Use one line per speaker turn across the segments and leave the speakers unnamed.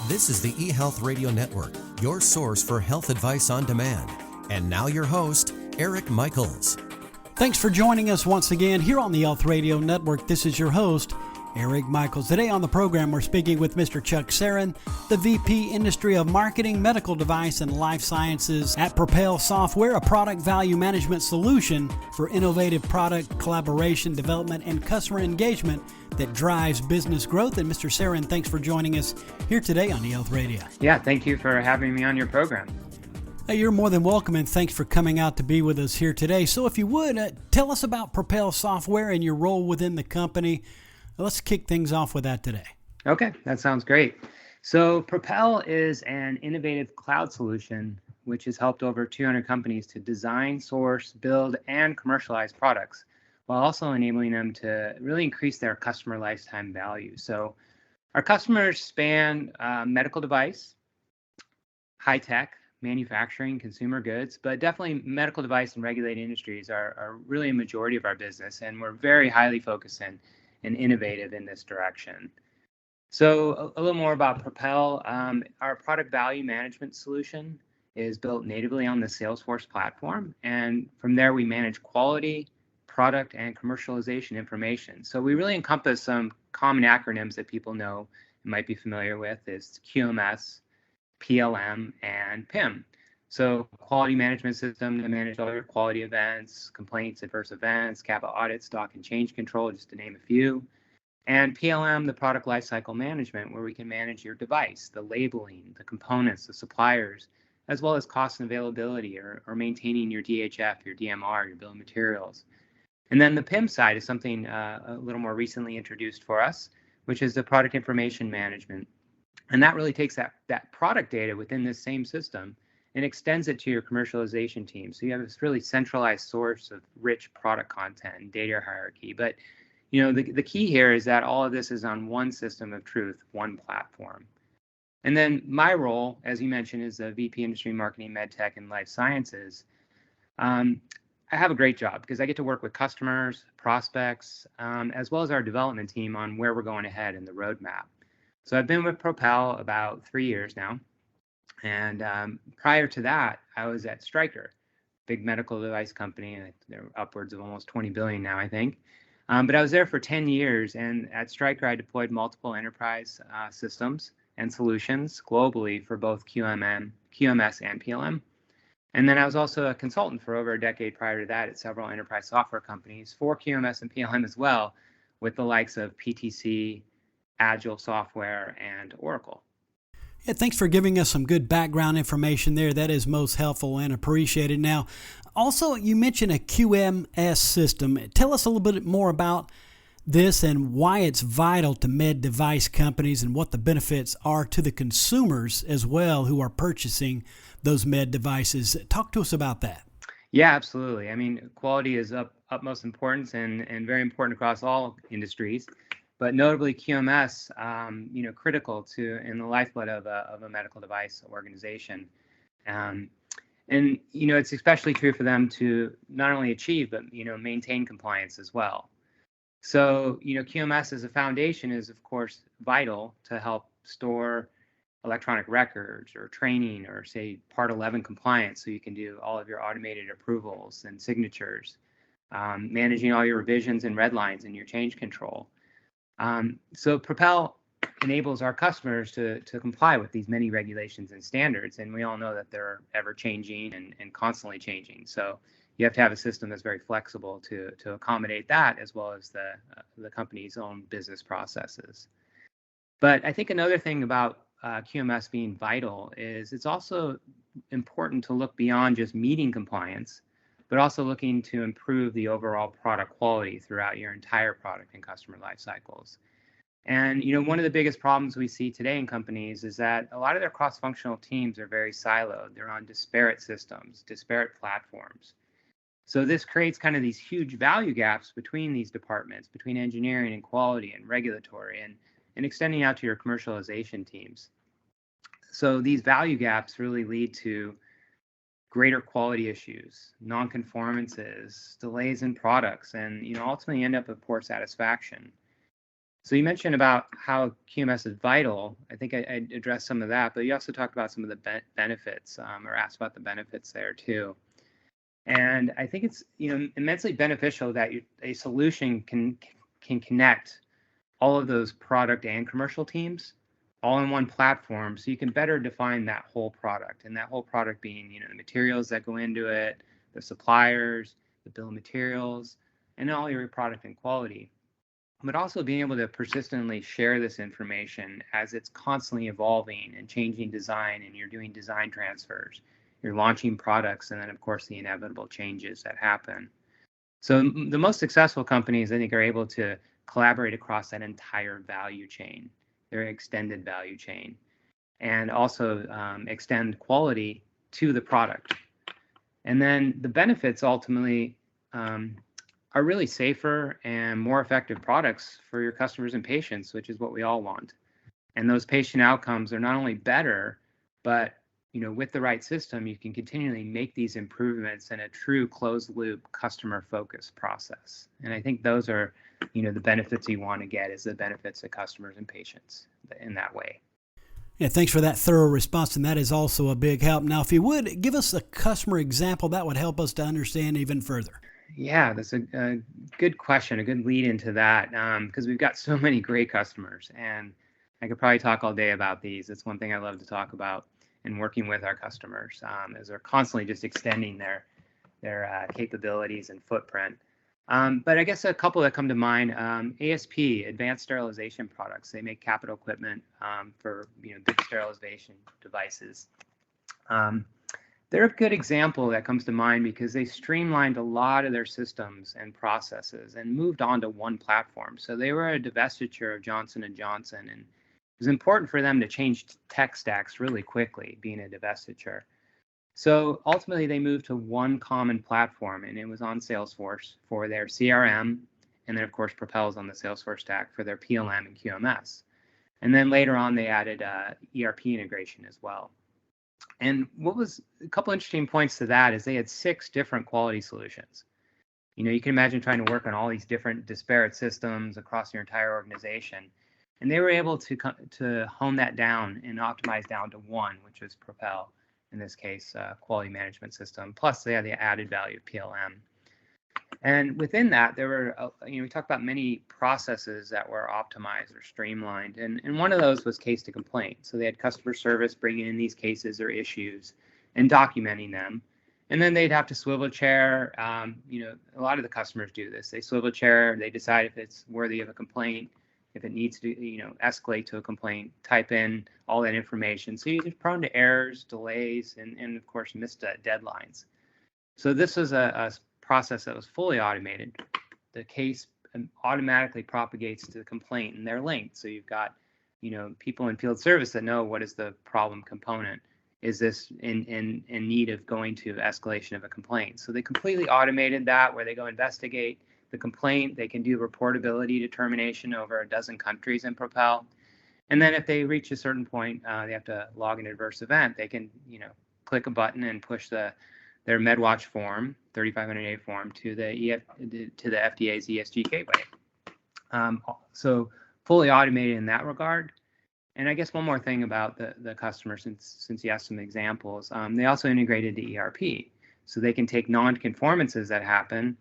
This is the eHealth Radio Network, your source for health advice on demand. And now your host, Eric Michaels.
Thanks for joining us once again here on the eHealth Radio Network. This is your host, Eric Michaels. Today on the program, we're speaking with Mr. Chuck Serrin, the VP Industry of Marketing, Medical Device, and Life Sciences at Propel Software, a product value management solution for innovative product collaboration, development, and customer engagement that drives business growth. And Mr. Serrin, thanks for joining us here today on eHealth Radio.
Yeah, thank you for having me on your program.
You're more than welcome, and thanks for coming out to be with us here today. So if you would, tell us about Propel Software and your role within the company. Let's kick things off with that today.
Okay, that sounds great. So Propel is an innovative cloud solution which has helped over 200 companies to design, source, build, and commercialize products, while also enabling them to really increase their customer lifetime value. So our customers span medical device, high tech, manufacturing, consumer goods, but definitely medical device and regulated industries are really a majority of our business, and we're very highly focused and innovative in this direction. So a little more about Propel. Our product value management solution is built natively on the Salesforce platform, and from there we manage quality, product, and commercialization information. So we really encompass some common acronyms that people know and might be familiar with is QMS, PLM, and PIM. So quality management system to manage all your quality events, complaints, adverse events, capital audits, stock and change control, just to name a few. And PLM, the product lifecycle management, where we can manage your device, the labeling, the components, the suppliers, as well as cost and availability or maintaining your DHF, your DMR, your bill of materials. And then the PIM side is something a little more recently introduced for us, which is the product information management. And that really takes that product data within this same system and extends it to your commercialization team. So you have this really centralized source of rich product content and data hierarchy. But you know, the key here is that all of this is on one system of truth, one platform. And then my role, as you mentioned, is the VP Industry Marketing, MedTech, and Life Sciences. I have a great job because I get to work with customers, prospects, as well as our development team on where we're going ahead in the roadmap. So I've been with Propel about 3 years now. And prior to that, I was at Stryker, big medical device company. And they're upwards of almost 20 billion now, I think. But I was there for 10 years. And at Stryker, I deployed multiple enterprise systems and solutions globally for both QMS and PLM. And then I was also a consultant for over a decade prior to that at several enterprise software companies for QMS and PLM as well, with the likes of PTC, Agile Software, and Oracle.
Yeah, thanks for giving us some good background information there. That is most helpful and appreciated. Now, also, you mentioned a QMS system. Tell us a little bit more about this and why it's vital to med device companies and what the benefits are to the consumers as well who are purchasing those med devices. Talk to us about that.
Yeah, absolutely. I mean, quality is utmost importance and very important across all industries. But notably QMS, critical to in the lifeblood of a medical device organization. And, it's especially true for them to not only achieve, but, maintain compliance as well. So, QMS as a foundation is, of course, vital to help store electronic records or training or, say, Part 11 compliance, so you can do all of your automated approvals and signatures, managing all your revisions and red lines and your change control. So Propel enables our customers to comply with these many regulations and standards, and we all know that they're ever changing and constantly changing. So you have to have a system that's very flexible to accommodate that, as well as the company's own business processes. But I think another thing about QMS being vital is it's also important to look beyond just meeting compliance, but also looking to improve the overall product quality throughout your entire product and customer life cycles. And, one of the biggest problems we see today in companies is that a lot of their cross-functional teams are very siloed. They're on disparate systems, disparate platforms. So this creates kind of these huge value gaps between these departments, between engineering and quality and regulatory, and extending out to your commercialization teams. So these value gaps really lead to greater quality issues, non-conformances, delays in products, and ultimately end up with poor satisfaction. So you mentioned about how QMS is vital. I think I addressed some of that, but you also talked about some of the benefits, or asked about the benefits there too. And I think it's immensely beneficial that a solution can connect all of those product and commercial teams all in one platform, so you can better define that whole product, and that whole product being the materials that go into it, the suppliers, the bill of materials, and all your product and quality. But also being able to persistently share this information as it's constantly evolving and changing design, and you're doing design transfers, you're launching products, and then of course the inevitable changes that happen. So the most successful companies, I think, are able to collaborate across that entire value chain, their extended value chain, and also extend quality to the product. And then the benefits ultimately are really safer and more effective products for your customers and patients, which is what we all want. And those patient outcomes are not only better, but with the right system, you can continually make these improvements in a true closed loop customer focused process. And I think those are, the benefits you want to get, is the benefits to customers and patients in that way.
Yeah, thanks for that thorough response, and that is also a big help. Now, if you would, give us a customer example that would help us to understand even further.
Yeah, that's a good question, a good lead into that, because we've got so many great customers, and I could probably talk all day about these. It's one thing I love to talk about in working with our customers, as they're constantly just extending their capabilities and footprint. But I guess a couple that come to mind, ASP, Advanced Sterilization Products. They make capital equipment for big sterilization devices. They're a good example that comes to mind because they streamlined a lot of their systems and processes and moved on to one platform. So they were a divestiture of Johnson & Johnson, and it was important for them to change tech stacks really quickly, being a divestiture. So ultimately, they moved to one common platform, and it was on Salesforce for their CRM, and then, of course, Propel's on the Salesforce stack for their PLM and QMS. And then later on, they added ERP integration as well. And what was a couple interesting points to that is they had 6 different quality solutions. You can imagine trying to work on all these different disparate systems across your entire organization. And they were able to hone that down and optimize down to one, which was Propel, in this case, quality management system. Plus, they had the added value of PLM. And within that, there were, we talked about many processes that were optimized or streamlined. And one of those was case to complaint. So they had customer service bringing in these cases or issues and documenting them. And then they'd have to swivel chair. A lot of the customers do this. They swivel chair. They decide if it's worthy of a complaint, if it needs to, escalate to a complaint, type in all that information. So you're prone to errors, delays, and of course, missed deadlines. So this was a process that was fully automated. The case automatically propagates to the complaint, and they're linked. So you've got, people in field service that know what is the problem component. Is this in need of going to escalation of a complaint? So they completely automated that, where they go investigate the complaint. They can do reportability determination over a dozen countries in Propel. And then if they reach a certain point, they have to log an adverse event. They can, click a button and push their MedWatch form, 3500A form, to the FDA's ESG gateway. So fully automated in that regard. And I guess one more thing about the customer, since you asked some examples, they also integrated the ERP. So they can take non-conformances that happen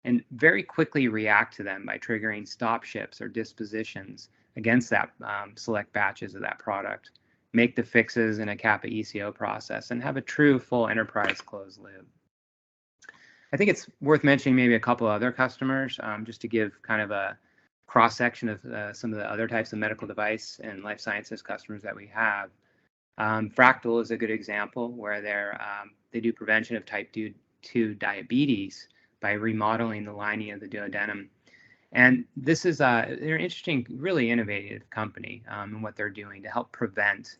and very quickly react to them by triggering stop ships or dispositions against that select batches of that product, make the fixes in a CAPA ECO process, and have a true full enterprise closed loop. I think it's worth mentioning maybe a couple other customers, just to give kind of a cross-section of some of the other types of medical device and life sciences customers that we have. Fractal is a good example, where they do prevention of type 2 diabetes by remodeling the lining of the duodenum. And this is they're an interesting, really innovative company in what they're doing to help prevent,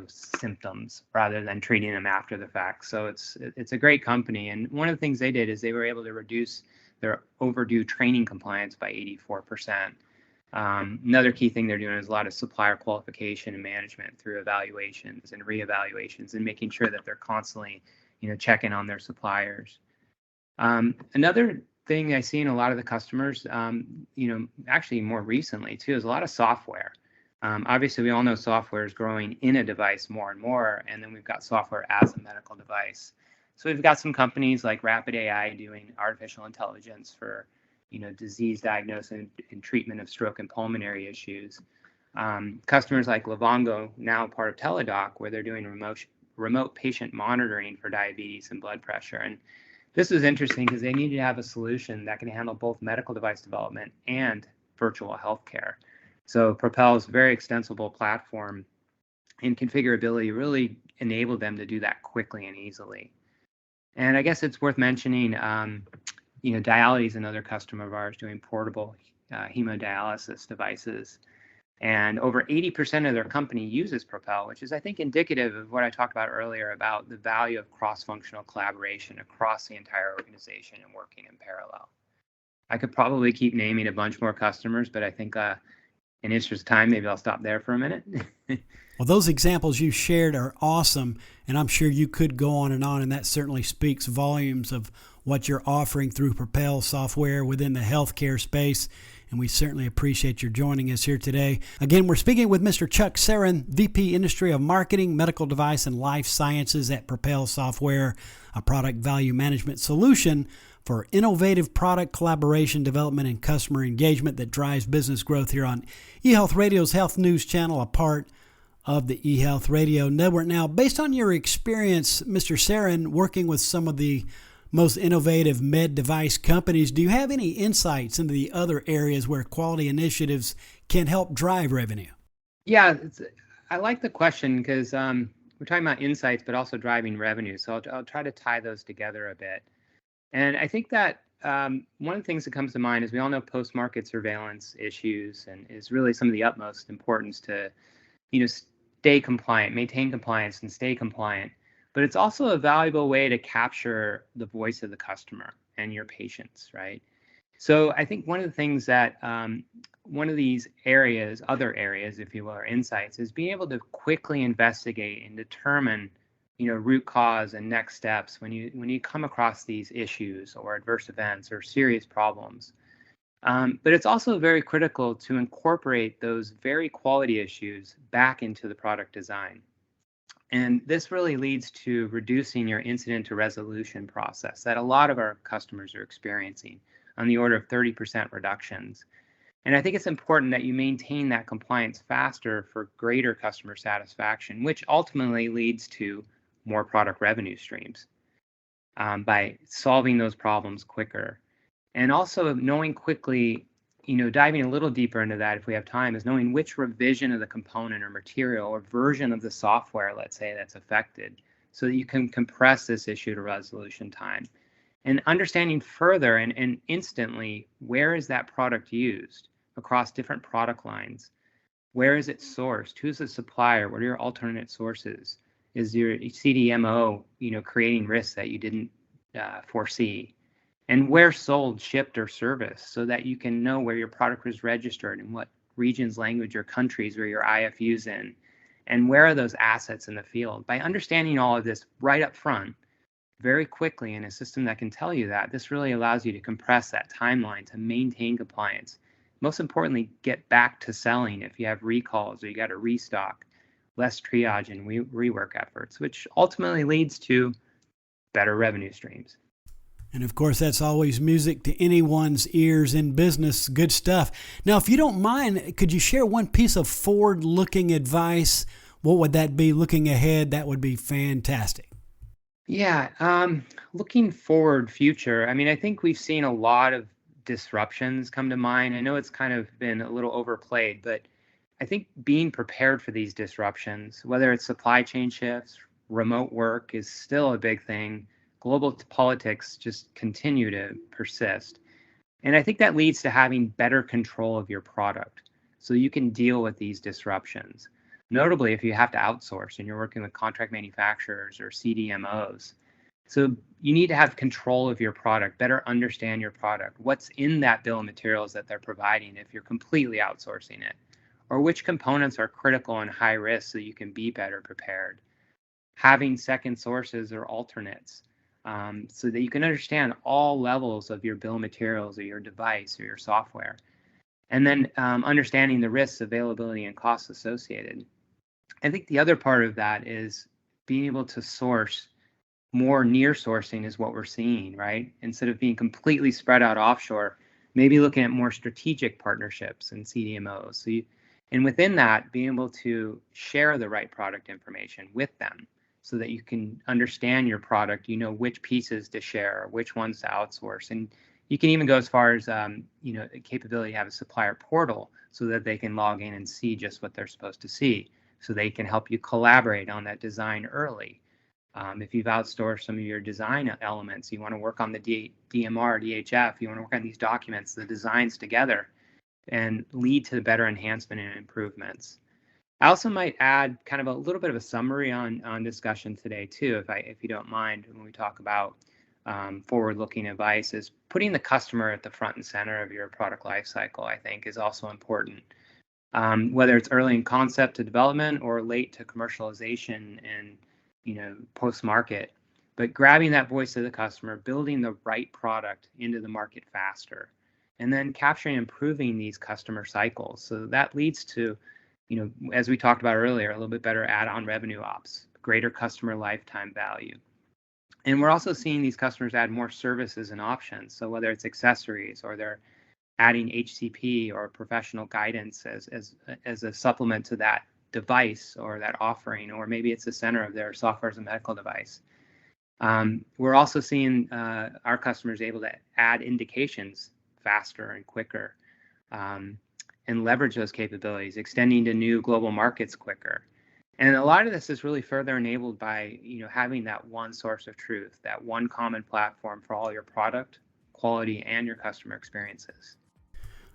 symptoms rather than treating them after the fact. So it's a great company. And one of the things they did is they were able to reduce their overdue training compliance by 84%. Another key thing they're doing is a lot of supplier qualification and management through evaluations and reevaluations, and making sure that they're constantly, checking on their suppliers. Another thing I see in a lot of the customers, actually more recently too, is a lot of software. Obviously, we all know software is growing in a device more and more, and then we've got software as a medical device. So we've got some companies like Rapid AI doing artificial intelligence for, disease diagnosis and treatment of stroke and pulmonary issues. Customers like Livongo, now part of Teladoc, where they're doing remote patient monitoring for diabetes and blood pressure. And this was interesting because they needed to have a solution that can handle both medical device development and virtual healthcare. So Propel's very extensible platform and configurability really enabled them to do that quickly and easily. And I guess it's worth mentioning, Dialyte is another customer of ours doing portable hemodialysis devices. And over 80% of their company uses Propel, which is, I think, indicative of what I talked about earlier about the value of cross-functional collaboration across the entire organization and working in parallel. I could probably keep naming a bunch more customers, but I think in interest of time, maybe I'll stop there for a minute.
Well, those examples you shared are awesome, and I'm sure you could go on, and that certainly speaks volumes of what you're offering through Propel Software within the healthcare space, and we certainly appreciate your joining us here today. Again, we're speaking with Mr. Chuck Serrin, VP Industry of Marketing, Medical Device, and Life Sciences at Propel Software, a product value management solution for innovative product collaboration, development, and customer engagement that drives business growth here on eHealth Radio's Health News Channel, a part of the eHealth Radio Network. Now, based on your experience, Mr. Serrin, working with some of the most innovative med device companies, do you have any insights into the other areas where quality initiatives can help drive revenue?
Yeah, I like the question because we're talking about insights, but also driving revenue. So I'll try to tie those together a bit. And I think that one of the things that comes to mind is we all know post-market surveillance issues and is really some of the utmost importance to, stay compliant, maintain compliance, and stay compliant. But it's also a valuable way to capture the voice of the customer and your patients, right? So I think one of the things that one of these areas, other areas, if you will, or insights, is being able to quickly investigate and determine, root cause and next steps when you come across these issues or adverse events or serious problems. But it's also very critical to incorporate those very quality issues back into the product design. And this really leads to reducing your incident to resolution process that a lot of our customers are experiencing on the order of 30% reductions. And I think it's important that you maintain that compliance faster for greater customer satisfaction, which ultimately leads to more product revenue streams by solving those problems quicker. And also knowing quickly, diving a little deeper into that if we have time, is knowing which revision of the component or material or version of the software, let's say, that's affected, so that you can compress this issue to resolution time. And understanding further and instantly, where is that product used across different product lines? Where is it sourced? Who's the supplier? What are your alternate sources? Is your CDMO, creating risks that you didn't foresee? And where sold, shipped, or serviced, so that you can know where your product was registered and what regions, language, or countries were your IFUs in, and where are those assets in the field. By understanding all of this right up front, very quickly in a system that can tell you that, this really allows you to compress that timeline to maintain compliance. Most importantly, get back to selling if you have recalls or you got to restock, less triage and rework efforts, which ultimately leads to better revenue streams.
And of course, that's always music to anyone's ears in business. Good stuff. Now, if you don't mind, could you share one piece of forward-looking advice? What would that be looking ahead? That would be fantastic.
Yeah, looking forward, future. I think we've seen a lot of disruptions come to mind. I know it's kind of been a little overplayed, but I think being prepared for these disruptions, whether it's supply chain shifts, remote work is still a big thing. Global politics just continue to persist. And I think that leads to having better control of your product so you can deal with these disruptions. Notably, if you have to outsource and you're working with contract manufacturers or CDMOs. So you need to have control of your product, better understand your product, what's in that bill of materials that they're providing if you're completely outsourcing it, or which components are critical and high risk so you can be better prepared. Having second sources or alternates. so that you can understand all levels of your bill of materials or your device or your software. And then understanding the risks, availability, and costs associated. I think the other part of that is being able to source more near sourcing is what we're seeing, right? Instead of being completely spread out offshore, maybe looking at more strategic partnerships and CDMOs. And within that, being able to share the right product information with them so that you can understand your product, you know which pieces to share, which ones to outsource. And you can even go as far as, the capability to have a supplier portal so that they can log in and see just what they're supposed to see, so they can help you collaborate on that design early. If you've outsourced some of your design elements, you want to work on the DMR, DHF, you want to work on these documents, the designs together, and lead to better enhancement and improvements. I also might add kind of a little bit of a summary on discussion today too, if you don't mind, when we talk about forward-looking advice, is putting the customer at the front and center of your product lifecycle, I think, is also important. Whether it's early in concept to development or late to commercialization and post-market, but grabbing that voice of the customer, building the right product into the market faster, and then capturing and improving these customer cycles. So that leads to, as we talked about earlier, a little bit better add-on revenue ops, greater customer lifetime value. And we're also seeing these customers add more services and options. So whether it's accessories or they're adding HCP or professional guidance as a supplement to that device or that offering, or maybe it's the center of their software as a medical device. We're also seeing our customers able to add indications faster and quicker, and leverage those capabilities, extending to new global markets quicker. And a lot of this is really further enabled by having that one source of truth, that one common platform for all your product, quality, and your customer experiences.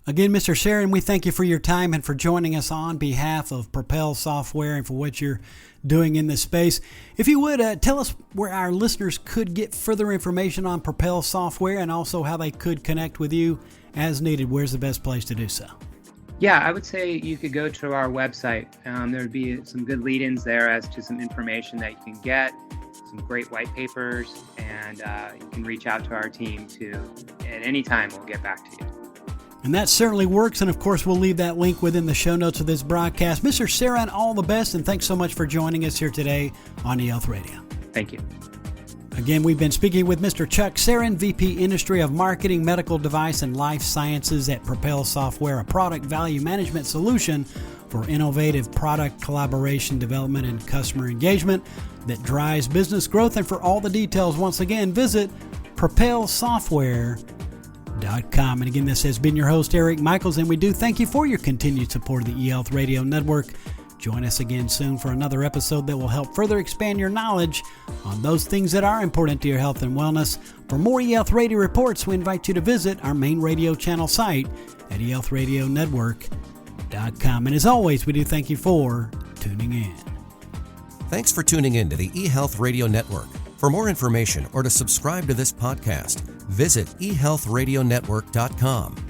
Again, Mr. Serrin, we thank you for your time and for joining us on behalf of Propel Software and for what you're doing in this space. If you would, tell us where our listeners could get further information on Propel Software and also how they could connect with you as needed. Where's the best place to do so?
Yeah, I would say you could go to our website. There would be some good lead-ins there as to some information that you can get, some great white papers, and you can reach out to our team at any time we'll get back to you.
And that certainly works. And of course, we'll leave that link within the show notes of this broadcast. Mr. Serrin, all the best, and thanks so much for joining us here today on eHealth Radio.
Thank you.
Again, we've been speaking with Mr. Chuck Serrin, VP Industry of Marketing, Medical Device, and Life Sciences at Propel Software, a product value management solution for innovative product collaboration, development, and customer engagement that drives business growth. And for all the details, once again, visit propelsoftware.com. And again, this has been your host, Eric Michaels, and we do thank you for your continued support of the eHealth Radio Network. Join us again soon for another episode that will help further expand your knowledge on those things that are important to your health and wellness. For more eHealth Radio reports, we invite you to visit our main radio channel site at eHealthRadioNetwork.com. And as always, we do thank you for tuning in.
Thanks for tuning in to the eHealth Radio Network. For more information or to subscribe to this podcast, visit eHealthRadioNetwork.com.